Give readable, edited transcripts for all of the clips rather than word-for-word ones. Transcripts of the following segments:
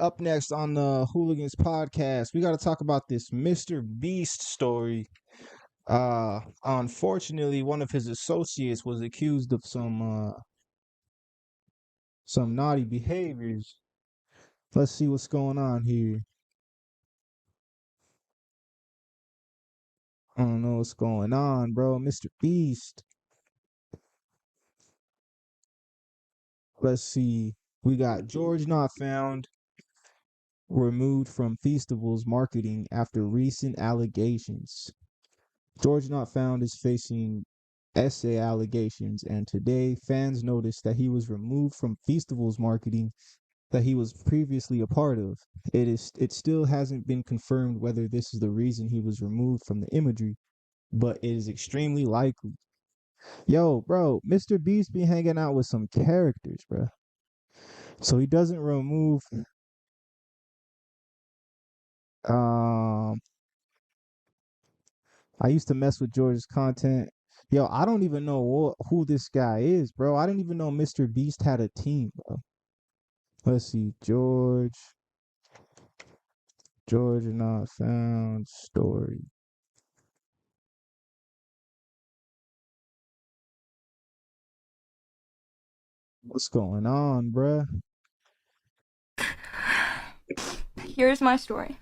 up next on the Hooligans podcast, we got to talk about this Mr. Beast story. Unfortunately, one of his associates was accused of some naughty behaviors. Let's see what's going on here. I don't know what's going on, bro. Mr. Beast. Let's see. We got George Not Found removed from Feastables marketing after recent allegations. George Not Found is facing essay allegations, and today fans noticed that he was removed from Feastables marketing that he was previously a part of. It still hasn't been confirmed whether this is the reason he was removed from the imagery, but it is extremely likely. Yo, bro, Mr. Beast be hanging out with some characters, bro. So he doesn't remove um I used to mess with George's content. Yo, I don't even know who this guy is, bro. I didn't even know Mr. Beast had a team, bro. Let's see, George Not Found story. What's going on, bruh? Here's my story.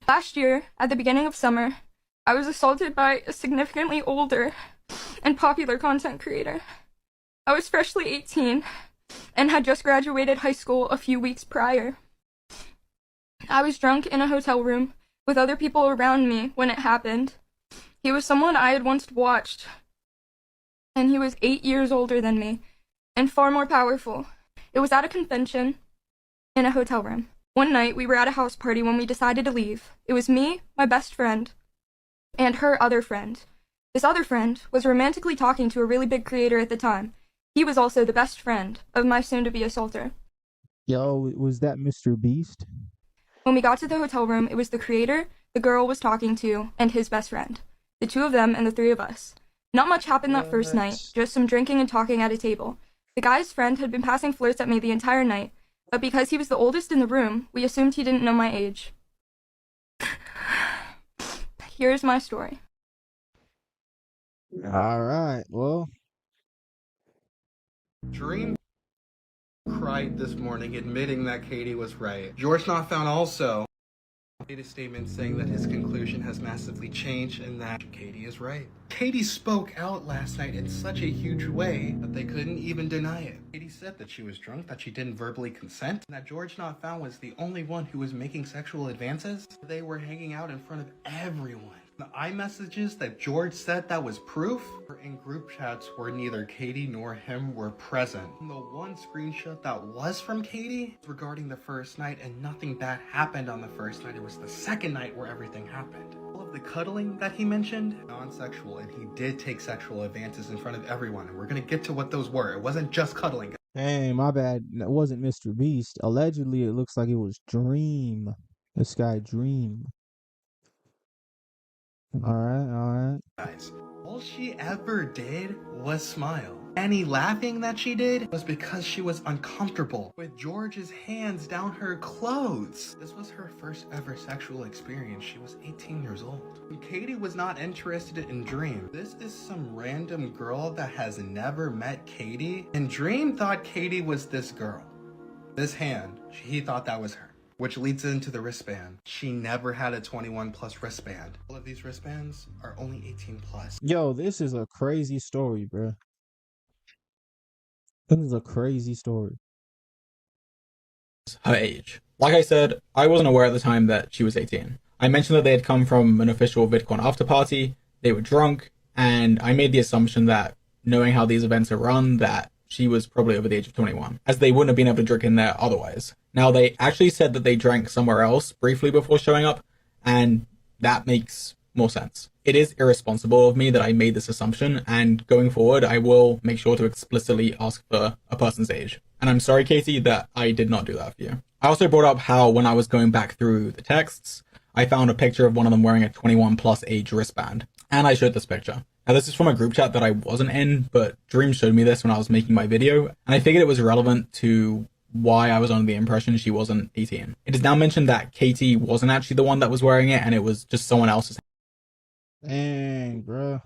Last year, at the beginning of summer, I was assaulted by a significantly older and popular content creator. I was freshly 18 and had just graduated high school a few weeks prior. I was drunk in a hotel room with other people around me when it happened. He was someone I had once watched, and he was 8 years older than me and far more powerful. It was at a convention in a hotel room. One night, we were at a house party when we decided to leave. It was me, my best friend, and her other friend. This other friend was romantically talking to a really big creator at the time. He was also the best friend of my soon-to-be assaulter. Yo, was that Mr. Beast? When we got to the hotel room, it was the creator, the girl was talking to, and his best friend. The two of them and the three of us. Not much happened that first night, just some drinking and talking at a table. The guy's friend had been passing flirts at me the entire night, but because he was the oldest in the room, we assumed he didn't know my age. Here's my story. All right, well. Dream cried this morning admitting that Katie was right. George Not Found also made a statement saying that his conclusion has massively changed and that Katie is right. Katie spoke out last night in such a huge way that they couldn't even deny it. Katie said that she was drunk, that she didn't verbally consent, and that George Not Found was the only one who was making sexual advances. They were hanging out in front of everyone. The iMessages that George said that was proof were in group chats where neither Katie nor him were present. And the one screenshot that was from Katie regarding the first night, and nothing bad happened on the first night. It was the second night where everything happened. All of the cuddling that he mentioned, non-sexual, and he did take sexual advances in front of everyone. And we're gonna get to what those were. It wasn't just cuddling. Hey, my bad. It wasn't Mr. Beast. Allegedly, it looks like it was Dream. This guy, Dream. All right. Guys, all she ever did was smile. Any laughing that she did was because she was uncomfortable with George's hands down her clothes. This was her first ever sexual experience. She was 18 years old. Katie was not interested in Dream. This is some random girl that has never met Katie, and Dream thought Katie was this girl. This hand, he thought that was her. Which leads into the wristband. She never had a 21 plus wristband. All of these wristbands are only 18 plus. Yo, this is a crazy story, bro. This is a crazy story. Her age. Like I said, I wasn't aware at the time that she was 18. I mentioned that they had come from an official VidCon after party, they were drunk, and I made the assumption that, knowing how these events are run, that she was probably over the age of 21, as they wouldn't have been able to drink in there otherwise. Now, they actually said that they drank somewhere else briefly before showing up, and that makes more sense. It is irresponsible of me that I made this assumption, and going forward, I will make sure to explicitly ask for a person's age. And I'm sorry, Katie, that I did not do that for you. I also brought up how when I was going back through the texts, I found a picture of one of them wearing a 21 plus age wristband, and I showed this picture. Now, this is from a group chat that I wasn't in, but Dream showed me this when I was making my video, and I figured it was relevant to why I was under the impression she wasn't 18. It is now mentioned that Katie wasn't actually the one that was wearing it, and it was just someone else's. Dang, bro.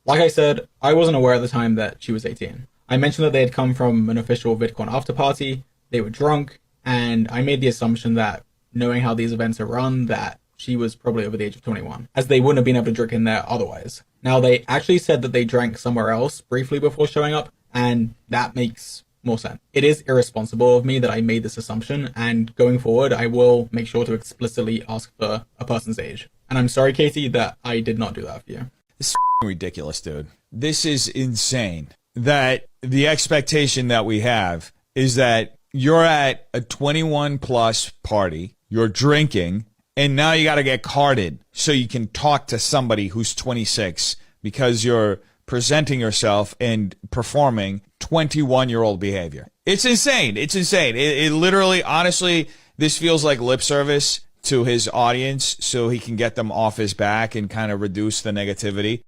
Like I said, I wasn't aware at the time that she was 18. I mentioned that they had come from an official VidCon after party, they were drunk, and I made the assumption that, knowing how these events are run, that she was probably over the age of 21, as they wouldn't have been able to drink in there otherwise. Now, they actually said that they drank somewhere else briefly before showing up, and that makes more sense. It is irresponsible of me that I made this assumption, and going forward, I will make sure to explicitly ask for a person's age. And I'm sorry, Katie, that I did not do that for you. This is ridiculous, dude. This is insane. That the expectation that we have is that you're at a 21 plus party, you're drinking, and now you got to get carded so you can talk to somebody who's 26 because you're presenting yourself and performing 21-year-old behavior. It's insane. It's insane. It literally, honestly, this feels like lip service to his audience so he can get them off his back and kind of reduce the negativity.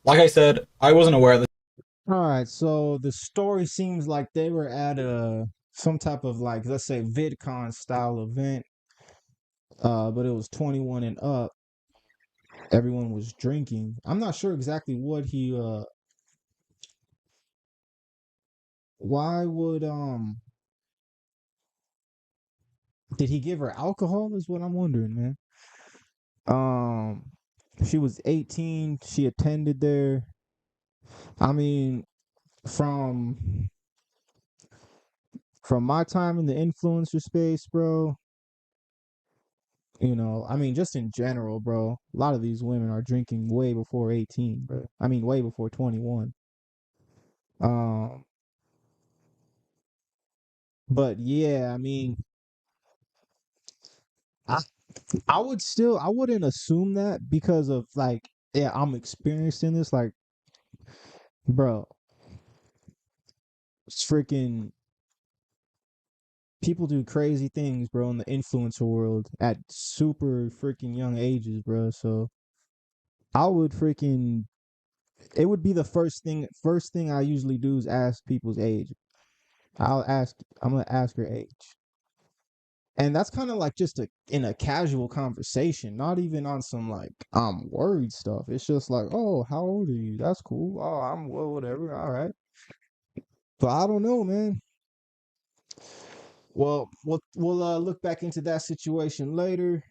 Like I said, I wasn't aware of the. All right, so the story seems like they were at some type of, like, let's say VidCon style event, but it was 21 and up. Everyone was drinking. I'm not sure exactly what why would did he give her alcohol is what I'm wondering, man. She was 18, she attended there. I mean, from my time in the influencer space, bro, I mean, just in general, bro, a lot of these women are drinking way before 18, bro. I mean, way before 21. Um, but yeah, I mean, I I wouldn't assume that because of, like, yeah, I'm experiencing this, like, bro, it's freaking people do crazy things, bro, in the influencer world at super freaking young ages, bro. So I would freaking it would be the first thing I usually do is ask people's age. I'm gonna ask her age. And that's kind of like just in a casual conversation, not even on some like I'm worried stuff. It's just like, oh, how old are you? That's cool. Oh, I'm well, whatever. All right. But I don't know, man. Well, we'll look back into that situation later.